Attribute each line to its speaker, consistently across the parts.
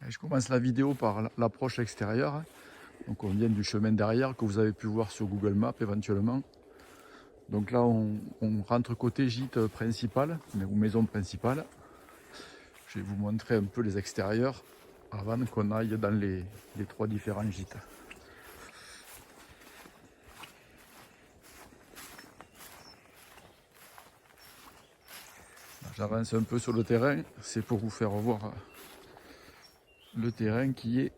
Speaker 1: Je commence la vidéo par l'approche extérieure. Donc on vient du chemin derrière que vous avez pu voir sur Google Maps éventuellement. Donc là on rentre côté gîte principal, ou maison principale. Je vais vous montrer un peu les extérieurs avant qu'on aille dans les trois différents gîtes. J'avance un peu sur le terrain, c'est pour vous faire voir le terrain qui est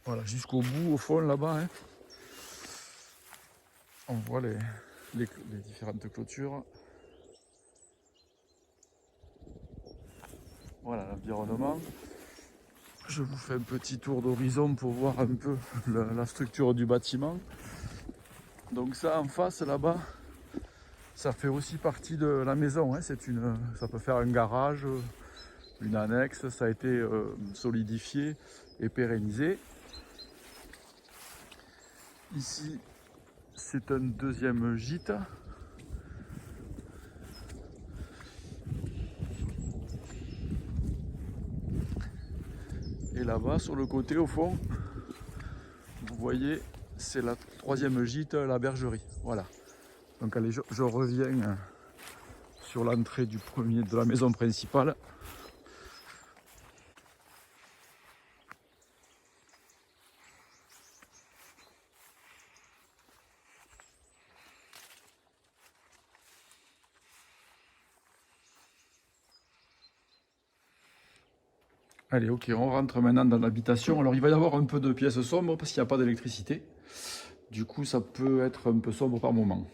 Speaker 1: voilà, jusqu'au bout, au fond là-bas. Hein. On voit les différentes clôtures. Voilà l'environnement. Je vous fais un petit tour d'horizon pour voir un peu la structure du bâtiment. Donc ça en face là-bas, ça fait aussi partie de la maison. Hein. Ça peut faire un garage, une annexe. Ça a été solidifié et pérennisé. Ici, c'est un deuxième gîte. Et là-bas, sur le côté, au fond, vous voyez, c'est la troisième gîte, la bergerie. Voilà. Donc allez, je reviens sur l'entrée de la maison principale. Allez, ok, on rentre maintenant dans l'habitation. Alors, il va y avoir un peu de pièces sombres parce qu'il n'y a pas d'électricité. Du coup, ça peut être un peu sombre par moment.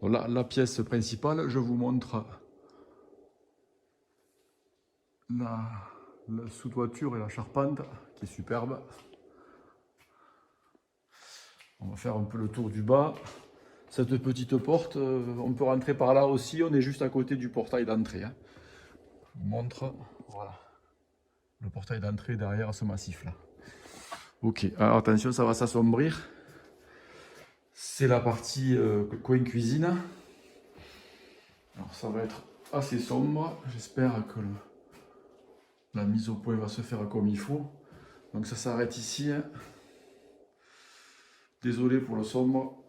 Speaker 1: Donc là, la pièce principale, je vous montre la sous-toiture et la charpente qui est superbe. On va faire un peu le tour du bas. Cette petite porte, on peut rentrer par là aussi. On est juste à côté du portail d'entrée. Hein. Je vous montre, voilà, le portail d'entrée derrière ce massif-là. Ok, alors attention, ça va s'assombrir. C'est la partie coin cuisine. Alors ça va être assez sombre. J'espère que la mise au point va se faire comme il faut. Donc ça s'arrête ici. Hein. Désolé pour le sombre.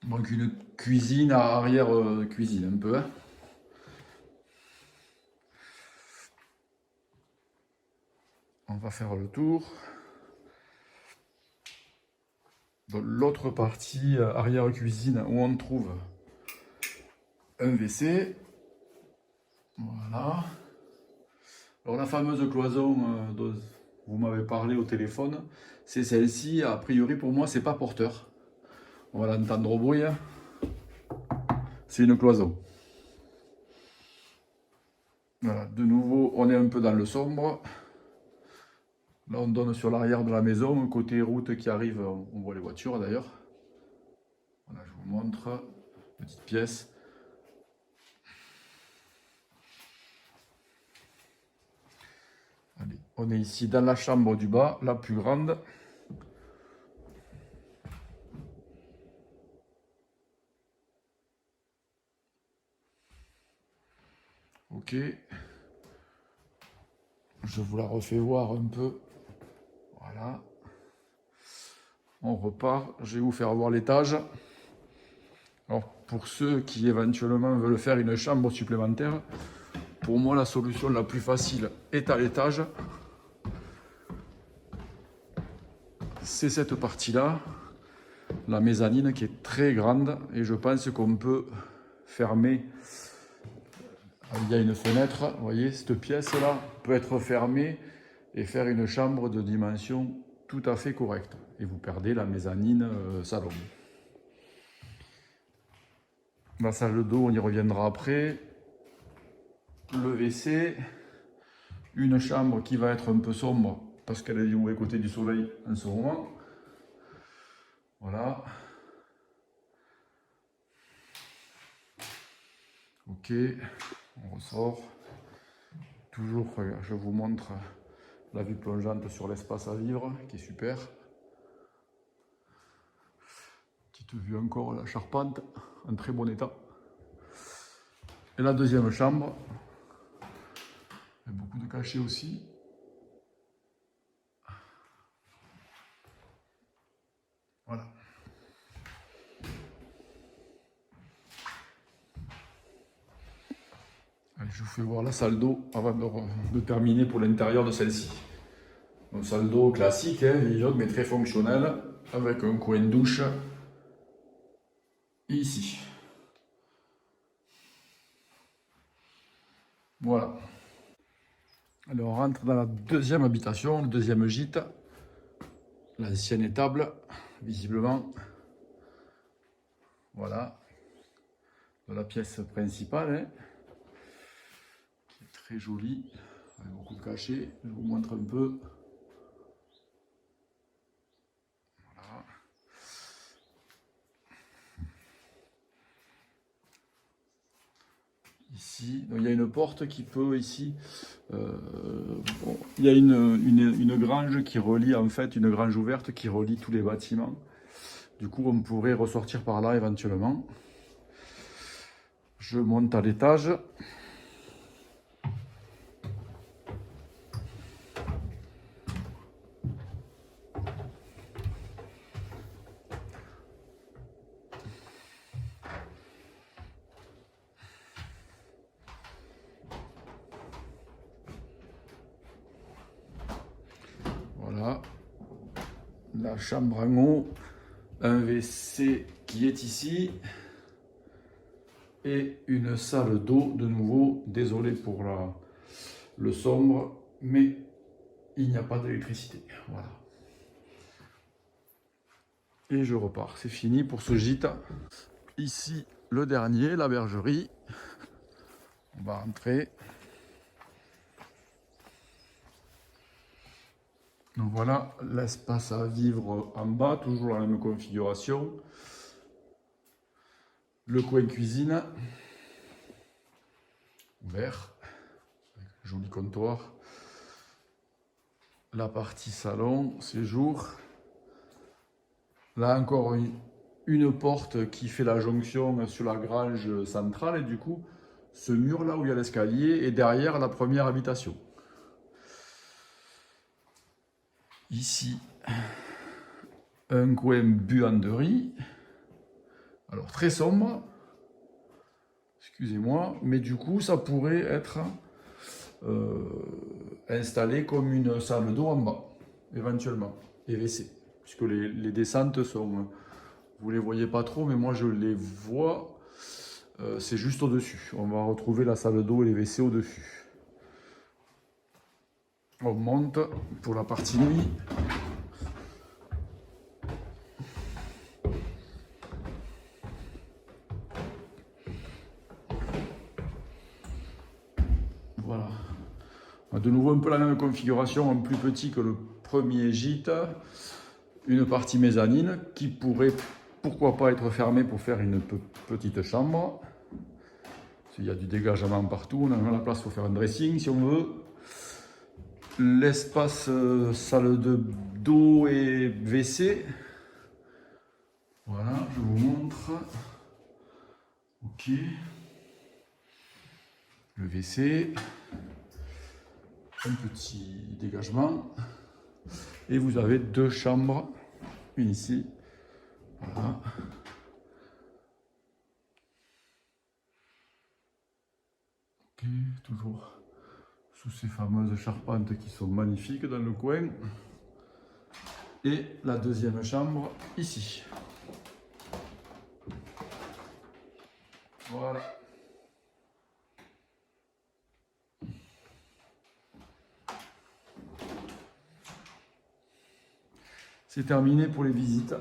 Speaker 1: Donc une cuisine à arrière cuisine un peu. Hein. On va faire le tour. Dans l'autre partie arrière cuisine où on trouve un WC. Voilà. Alors la fameuse cloison dont vous m'avez parlé au téléphone, c'est celle-ci. A priori pour moi c'est pas porteur. On va l'entendre au bruit. C'est une cloison. Voilà, de nouveau on est un peu dans le sombre. Là on donne sur l'arrière de la maison, côté route qui arrive, on voit les voitures d'ailleurs. Voilà, je vous montre, petite pièce. Allez, on est ici dans la chambre du bas, la plus grande. Ok. Je vous la refais voir un peu. Voilà. On repart. Je vais vous faire voir l'étage. Alors, pour ceux qui éventuellement veulent faire une chambre supplémentaire, pour moi, la solution la plus facile est à l'étage. C'est cette partie-là, la mezzanine qui est très grande et je pense qu'on peut fermer. Il y a une fenêtre, vous voyez, cette pièce-là peut être fermée et faire une chambre de dimension tout à fait correcte. Et vous perdez la mezzanine salon. La salle de dos, on y reviendra après. Le WC, une chambre qui va être un peu sombre parce qu'elle est du mauvais côté du soleil en ce moment. Voilà. Ok, on ressort. Toujours, je vous montre la vue plongeante sur l'espace à vivre qui est super. Petite vue encore, la charpente en très bon état. Et la deuxième chambre. cacher aussi. Voilà. Allez, je vous fais voir la salle d'eau avant de terminer pour l'intérieur de celle-ci. Une salle d'eau classique, hein, vieillotte, mais très fonctionnelle, avec un coin de douche ici. Voilà. Alors on rentre dans la deuxième habitation, le deuxième gîte. L'ancienne étable, visiblement. Voilà. De la pièce principale, hein, qui est très jolie, avec beaucoup de cachets. Je vous montre un peu. Voilà. Ici, donc, il y a une porte qui peut ici. Bon, il y a une grange qui relie, en fait, une grange ouverte qui relie tous les bâtiments. Du coup, on pourrait ressortir par là éventuellement. Je monte à l'étage. Voilà. La chambre en haut. Un WC qui est ici. Et une salle d'eau de nouveau. Désolé pour le sombre, mais il n'y a pas d'électricité. Voilà. Et je repars. C'est fini pour ce gîte. Ici, le dernier, la bergerie. On va rentrer. Donc voilà l'espace à vivre en bas, toujours la même configuration. Le coin cuisine, ouvert, avec un joli comptoir. La partie salon, séjour. Là encore une porte qui fait la jonction sur la grange centrale et du coup ce mur là où il y a l'escalier est derrière la première habitation. Ici, un coin buanderie. Alors très sombre, excusez-moi, mais du coup ça pourrait être installé comme une salle d'eau en bas, éventuellement, et WC, puisque les descentes sont, vous les voyez pas trop, mais moi je les vois, c'est juste au-dessus. On va retrouver la salle d'eau et les WC au-dessus. On monte pour la partie nuit. Voilà. De nouveau un peu la même configuration, en plus petit que le premier gîte. Une partie mezzanine qui pourrait, pourquoi pas, être fermée pour faire une petite chambre. Il y a du dégagement partout, on a la place pour faire un dressing si on veut. L'espace salle d'eau et WC. Voilà, je vous montre. Ok. Le WC. Un petit dégagement. Et vous avez deux chambres. Une ici. Voilà. Ok, toujours sous ces fameuses charpentes qui sont magnifiques dans le coin. Et la deuxième chambre ici. Voilà. C'est terminé pour les visites.